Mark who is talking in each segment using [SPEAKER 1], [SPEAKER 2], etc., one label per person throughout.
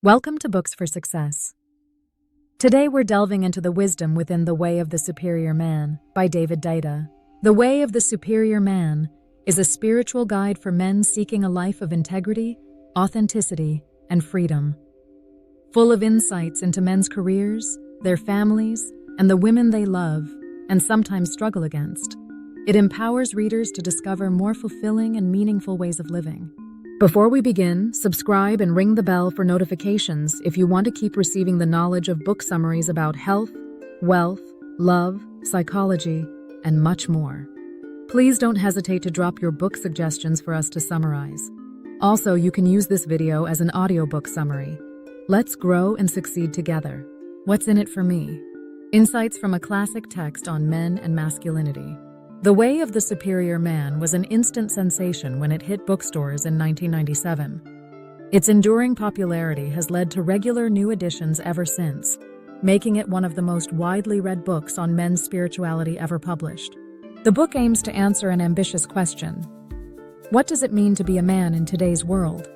[SPEAKER 1] Welcome to Books for Success. Today we're delving into the wisdom within The Way of the Superior Man by Deida. The Way of the Superior Man is a spiritual guide for men seeking a life of integrity, authenticity, and freedom. Full of insights into men's careers, their families, and the women they love and sometimes struggle against, it empowers readers to discover more fulfilling and meaningful ways of living. Before we begin, subscribe and ring the bell for notifications if you want to keep receiving the knowledge of book summaries about health, wealth, love, psychology, and much more. Please don't hesitate to drop your book suggestions for us to summarize. Also, you can use this video as an audiobook summary. Let's grow and succeed together. What's in it for me? Insights from a classic text on men and masculinity. The Way of the Superior Man was an instant sensation when it hit bookstores in 1997. Its enduring popularity has led to regular new editions ever since, making it one of the most widely read books on men's spirituality ever published. The book aims to answer an ambitious question: what does it mean to be a man in today's world?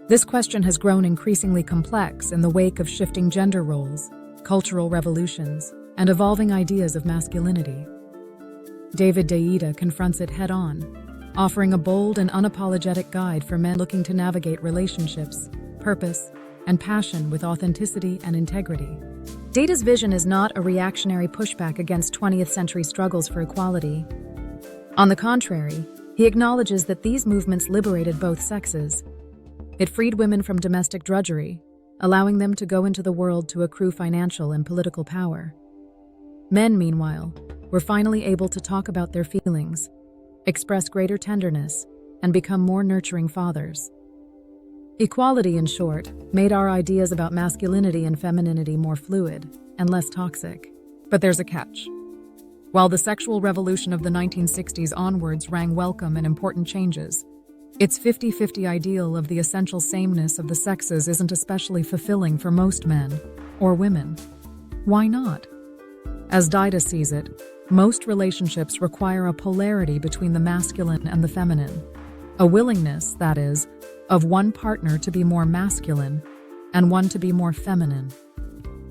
[SPEAKER 1] This question has grown increasingly complex in the wake of shifting gender roles, cultural revolutions, and evolving ideas of masculinity. Deida confronts it head-on, offering a bold and unapologetic guide for men looking to navigate relationships, purpose, and passion with authenticity and integrity. Deida's vision is not a reactionary pushback against 20th century struggles for equality. On the contrary, he acknowledges that these movements liberated both sexes. It freed women from domestic drudgery, allowing them to go into the world to accrue financial and political power. Men, meanwhile, were finally able to talk about their feelings, express greater tenderness, and become more nurturing fathers. Equality, in short, made our ideas about masculinity and femininity more fluid and less toxic. But there's a catch. While the sexual revolution of the 1960s onwards rang welcome and important changes, its 50-50 ideal of the essential sameness of the sexes isn't especially fulfilling for most men or women. Why not? As Deida sees it, most relationships require a polarity between the masculine and the feminine. A willingness, that is, of one partner to be more masculine and one to be more feminine.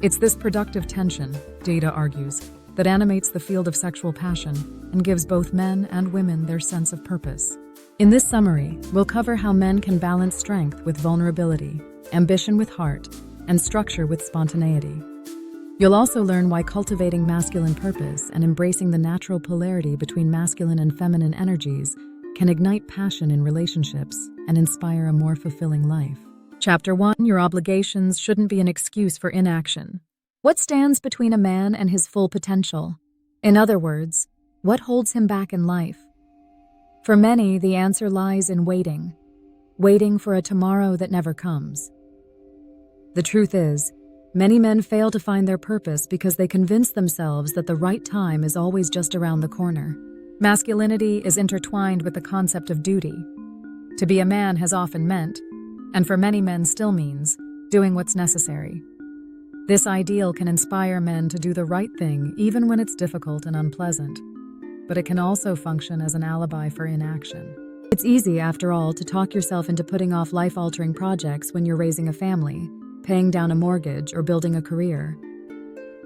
[SPEAKER 1] It's this productive tension, Deida argues, that animates the field of sexual passion and gives both men and women their sense of purpose. In this summary, we'll cover how men can balance strength with vulnerability, ambition with heart, and structure with spontaneity. You'll also learn why cultivating masculine purpose and embracing the natural polarity between masculine and feminine energies can ignite passion in relationships and inspire a more fulfilling life. Chapter 1: Your obligations shouldn't be an excuse for inaction. What stands between a man and his full potential? In other words, what holds him back in life? For many, the answer lies in waiting for a tomorrow that never comes. The truth is, many men fail to find their purpose because they convince themselves that the right time is always just around the corner. Masculinity is intertwined with the concept of duty. To be a man has often meant, and for many men still means, doing what's necessary. This ideal can inspire men to do the right thing even when it's difficult and unpleasant, but it can also function as an alibi for inaction. It's easy, after all, to talk yourself into putting off life-altering projects when you're raising a family, paying down a mortgage, or building a career.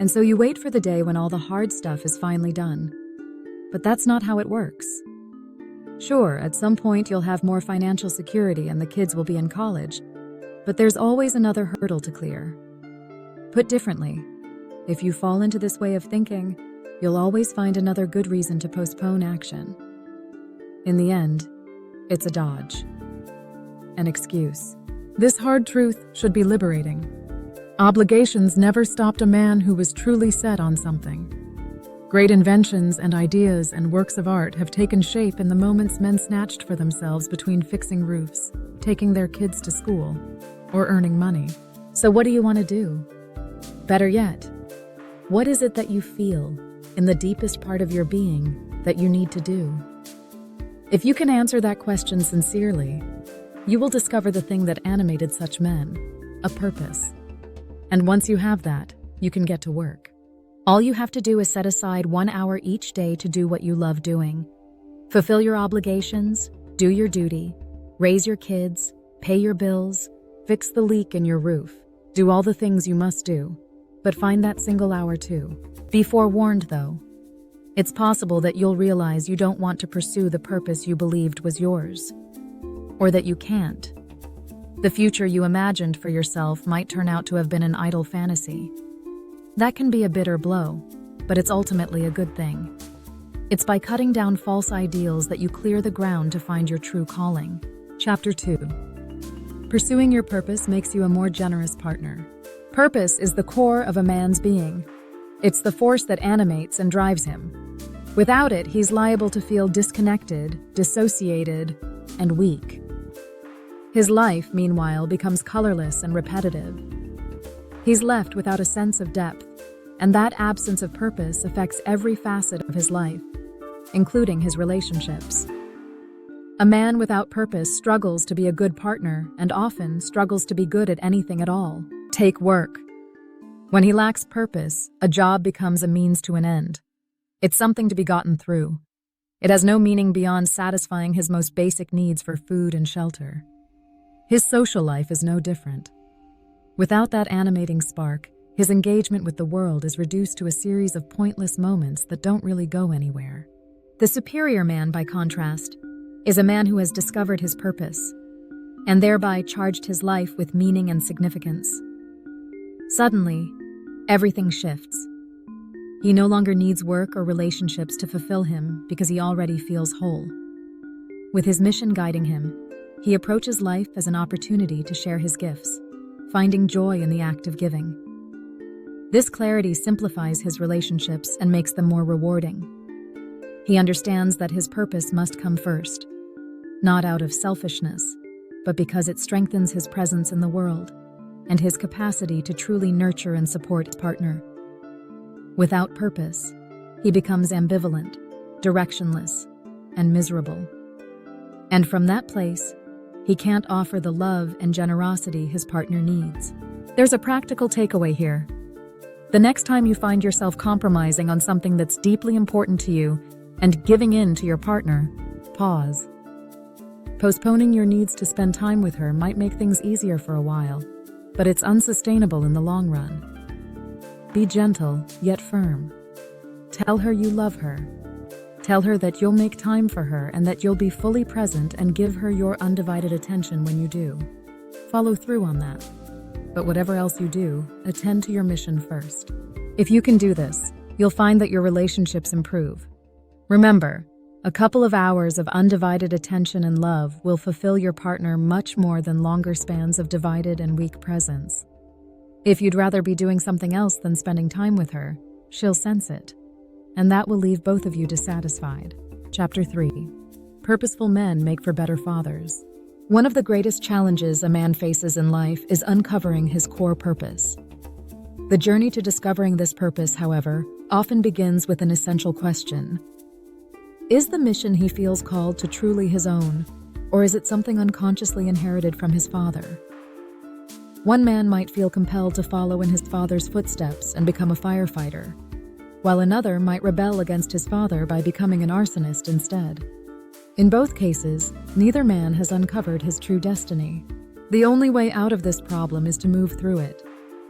[SPEAKER 1] And so you wait for the day when all the hard stuff is finally done. But that's not how it works. Sure, at some point you'll have more financial security and the kids will be in college, but there's always another hurdle to clear. Put differently, if you fall into this way of thinking, you'll always find another good reason to postpone action. In the end, it's a dodge, an excuse. This hard truth should be liberating. Obligations never stopped a man who was truly set on something. Great inventions and ideas and works of art have taken shape in the moments men snatched for themselves between fixing roofs, taking their kids to school, or earning money. So what do you want to do? Better yet, what is it that you feel in the deepest part of your being that you need to do? If you can answer that question sincerely, you will discover the thing that animated such men, a purpose. And once you have that, you can get to work. All you have to do is set aside 1 hour each day to do what you love doing. Fulfill your obligations, do your duty, raise your kids, pay your bills, Fix the leak in your roof. Do all the things you must do, but find that single hour too. Be forewarned, though. It's possible that you'll realize you don't want to pursue the purpose you believed was yours, or that you can't. The future you imagined for yourself might turn out to have been an idle fantasy. That can be a bitter blow, but it's ultimately a good thing. It's by cutting down false ideals that you clear the ground to find your true calling. Chapter 2. Pursuing your purpose makes you a more generous partner. Purpose is the core of a man's being. It's the force that animates and drives him. Without it, he's liable to feel disconnected, dissociated, and weak. His life, meanwhile, becomes colorless and repetitive. He's left without a sense of depth, and that absence of purpose affects every facet of his life, including his relationships. A man without purpose struggles to be a good partner and often struggles to be good at anything at all. Take work. When he lacks purpose, a job becomes a means to an end. It's something to be gotten through. It has no meaning beyond satisfying his most basic needs for food and shelter. His social life is no different. Without that animating spark, his engagement with the world is reduced to a series of pointless moments that don't really go anywhere. The superior man, by contrast, is a man who has discovered his purpose, and thereby charged his life with meaning and significance. Suddenly, everything shifts. He no longer needs work or relationships to fulfill him because he already feels whole. With his mission guiding him, he approaches life as an opportunity to share his gifts, finding joy in the act of giving. This clarity simplifies his relationships and makes them more rewarding. He understands that his purpose must come first, not out of selfishness, but because it strengthens his presence in the world and his capacity to truly nurture and support his partner. Without purpose, he becomes ambivalent, directionless, and miserable. And from that place, he can't offer the love and generosity his partner needs. There's a practical takeaway here. The next time you find yourself compromising on something that's deeply important to you and giving in to your partner, pause. Postponing your needs to spend time with her might make things easier for a while, but it's unsustainable in the long run. Be gentle, yet firm. Tell her you love her. Tell her that you'll make time for her and that you'll be fully present and give her your undivided attention when you do. Follow through on that. But whatever else you do, attend to your mission first. If you can do this, you'll find that your relationships improve. Remember, a couple of hours of undivided attention and love will fulfill your partner much more than longer spans of divided and weak presence. If you'd rather be doing something else than spending time with her, she'll sense it, and that will leave both of you dissatisfied. Chapter 3. Purposeful men make for better fathers. One of the greatest challenges a man faces in life is uncovering his core purpose. The journey to discovering this purpose, however, often begins with an essential question. Is the mission he feels called to truly his own, or is it something unconsciously inherited from his father? One man might feel compelled to follow in his father's footsteps and become a firefighter, while another might rebel against his father by becoming an arsonist instead. In both cases, neither man has uncovered his true destiny. The only way out of this problem is to move through it,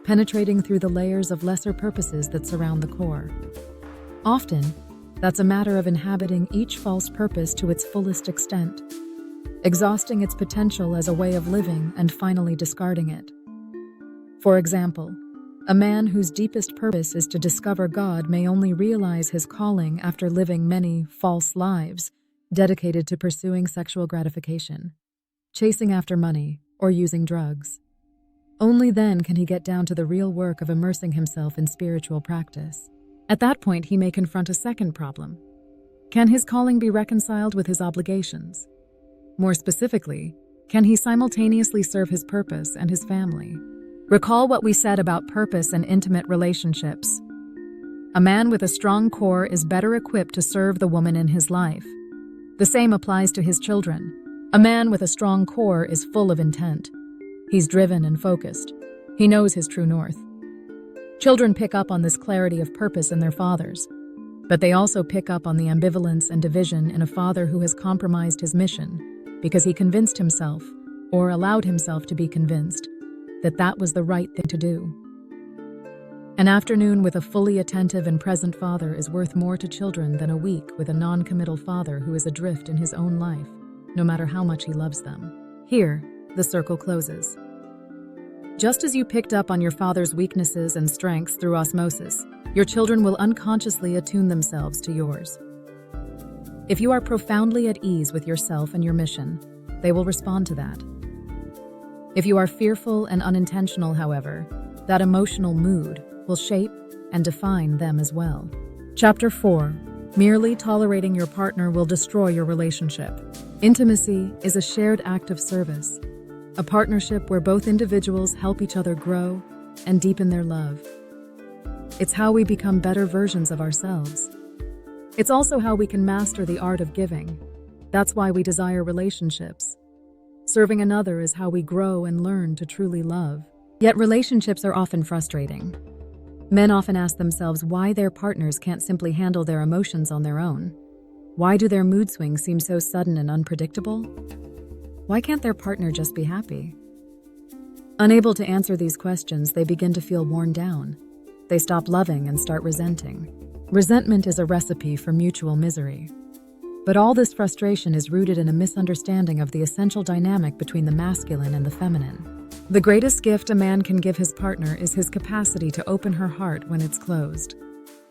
[SPEAKER 1] penetrating through the layers of lesser purposes that surround the core. Often, that's a matter of inhabiting each false purpose to its fullest extent, exhausting its potential as a way of living and finally discarding it. For example, a man whose deepest purpose is to discover God may only realize his calling after living many false lives dedicated to pursuing sexual gratification, chasing after money, or using drugs. Only then can he get down to the real work of immersing himself in spiritual practice. At that point, he may confront a second problem. Can his calling be reconciled with his obligations? More specifically, can he simultaneously serve his purpose and his family? Recall what we said about purpose and intimate relationships. A man with a strong core is better equipped to serve the woman in his life. The same applies to his children. A man with a strong core is full of intent. He's driven and focused. He knows his true north. Children pick up on this clarity of purpose in their fathers, but they also pick up on the ambivalence and division in a father who has compromised his mission because he convinced himself or allowed himself to be convinced that that was the right thing to do. An afternoon with a fully attentive and present father is worth more to children than a week with a non-committal father who is adrift in his own life, no matter how much he loves them. Here, the circle closes. Just as you picked up on your father's weaknesses and strengths through osmosis, your children will unconsciously attune themselves to yours. If you are profoundly at ease with yourself and your mission, they will respond to that. If you are fearful and unintentional, however, that emotional mood will shape and define them as well. Chapter 4. Merely tolerating your partner will destroy your relationship. Intimacy is a shared act of service, a partnership where both individuals help each other grow and deepen their love. It's how we become better versions of ourselves. It's also how we can master the art of giving. That's why we desire relationships. Serving another is how we grow and learn to truly love. Yet relationships are often frustrating. Men often ask themselves why their partners can't simply handle their emotions on their own. Why do their mood swings seem so sudden and unpredictable? Why can't their partner just be happy? Unable to answer these questions, they begin to feel worn down. They stop loving and start resenting. Resentment is a recipe for mutual misery. But all this frustration is rooted in a misunderstanding of the essential dynamic between the masculine and the feminine. The greatest gift a man can give his partner is his capacity to open her heart when it's closed.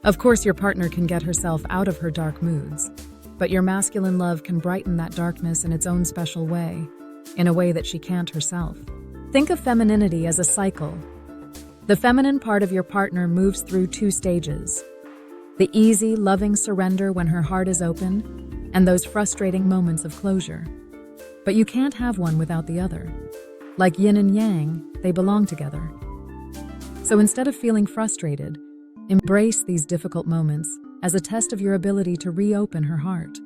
[SPEAKER 1] Of course, your partner can get herself out of her dark moods, but your masculine love can brighten that darkness in its own special way, in a way that she can't herself. Think of femininity as a cycle. The feminine part of your partner moves through 2 stages: the easy, loving surrender when her heart is open, and those frustrating moments of closure. But you can't have one without the other. Like yin and yang, they belong together. So instead of feeling frustrated, embrace these difficult moments as a test of your ability to reopen her heart.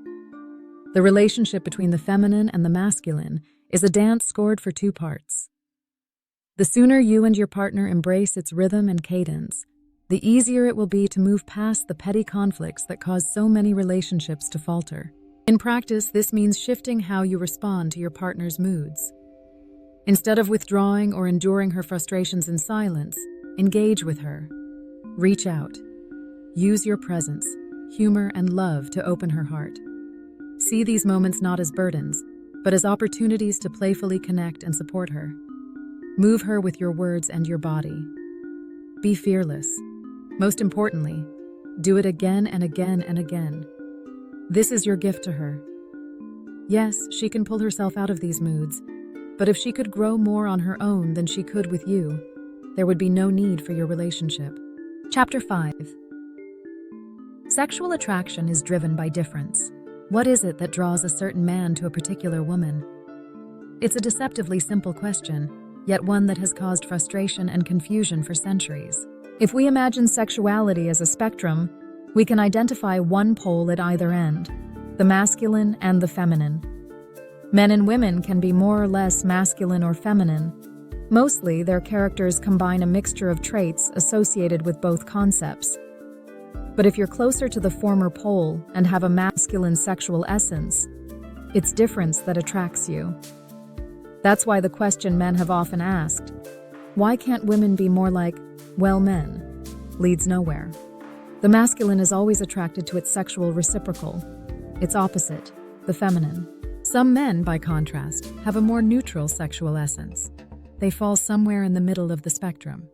[SPEAKER 1] The relationship between the feminine and the masculine is a dance scored for 2 parts. The sooner you and your partner embrace its rhythm and cadence, the easier it will be to move past the petty conflicts that cause so many relationships to falter. In practice, this means shifting how you respond to your partner's moods. Instead of withdrawing or enduring her frustrations in silence, engage with her. Reach out. Use your presence, humor, and love to open her heart. See these moments not as burdens, but as opportunities to playfully connect and support her. Move her with your words and your body. Be fearless. Most importantly, do it again and again and again. This is your gift to her. Yes, she can pull herself out of these moods, but if she could grow more on her own than she could with you, there would be no need for your relationship. Chapter 5. Sexual attraction is driven by difference. What is it that draws a certain man to a particular woman? It's a deceptively simple question, yet one that has caused frustration and confusion for centuries. If we imagine sexuality as a spectrum, we can identify one pole at either end, the masculine and the feminine. Men and women can be more or less masculine or feminine. Mostly, their characters combine a mixture of traits associated with both concepts. But if you're closer to the former pole and have a masculine sexual essence, it's difference that attracts you. That's why the question men have often asked, why can't women be more like, well, men, leads nowhere. The masculine is always attracted to its sexual reciprocal, its opposite, the feminine. Some men, by contrast, have a more neutral sexual essence. They fall somewhere in the middle of the spectrum.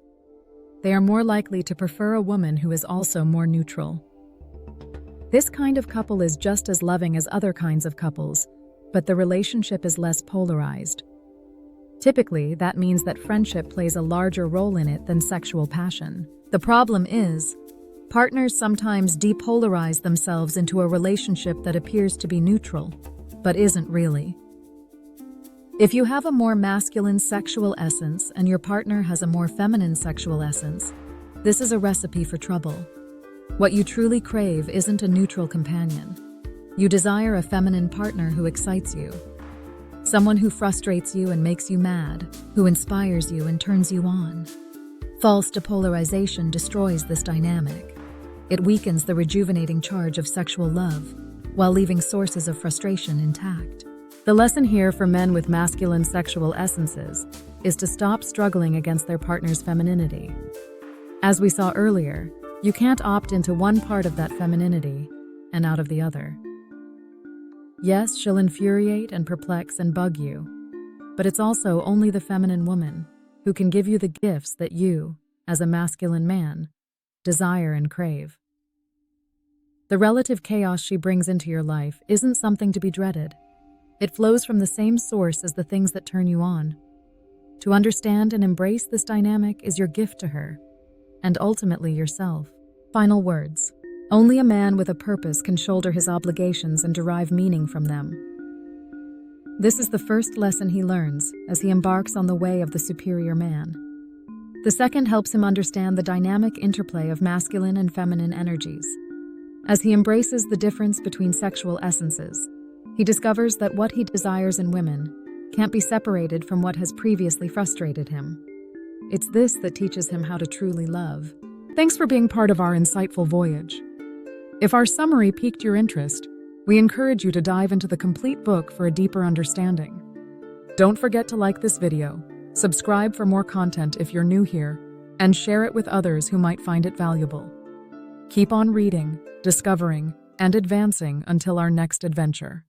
[SPEAKER 1] They are more likely to prefer a woman who is also more neutral. This kind of couple is just as loving as other kinds of couples, but the relationship is less polarized. Typically, that means that friendship plays a larger role in it than sexual passion. The problem is, partners sometimes depolarize themselves into a relationship that appears to be neutral, but isn't really. If you have a more masculine sexual essence and your partner has a more feminine sexual essence, this is a recipe for trouble. What you truly crave isn't a neutral companion. You desire a feminine partner who excites you. Someone who frustrates you and makes you mad, who inspires you and turns you on. False depolarization destroys this dynamic. It weakens the rejuvenating charge of sexual love, while leaving sources of frustration intact. The lesson here for men with masculine sexual essences is to stop struggling against their partner's femininity. As we saw earlier, you can't opt into one part of that femininity and out of the other. Yes, she'll infuriate and perplex and bug you, but it's also only the feminine woman who can give you the gifts that you, as a masculine man, desire and crave. The relative chaos she brings into your life isn't something to be dreaded. It flows from the same source as the things that turn you on. To understand and embrace this dynamic is your gift to her, and ultimately yourself. Final words. Only a man with a purpose can shoulder his obligations and derive meaning from them. This is the first lesson he learns as he embarks on the way of the superior man. The second helps him understand the dynamic interplay of masculine and feminine energies. As he embraces the difference between sexual essences, he discovers that what he desires in women can't be separated from what has previously frustrated him. It's this that teaches him how to truly love. Thanks for being part of our insightful voyage. If our summary piqued your interest, we encourage you to dive into the complete book for a deeper understanding. Don't forget to like this video, subscribe for more content if you're new here, and share it with others who might find it valuable. Keep on reading, discovering, and advancing until our next adventure.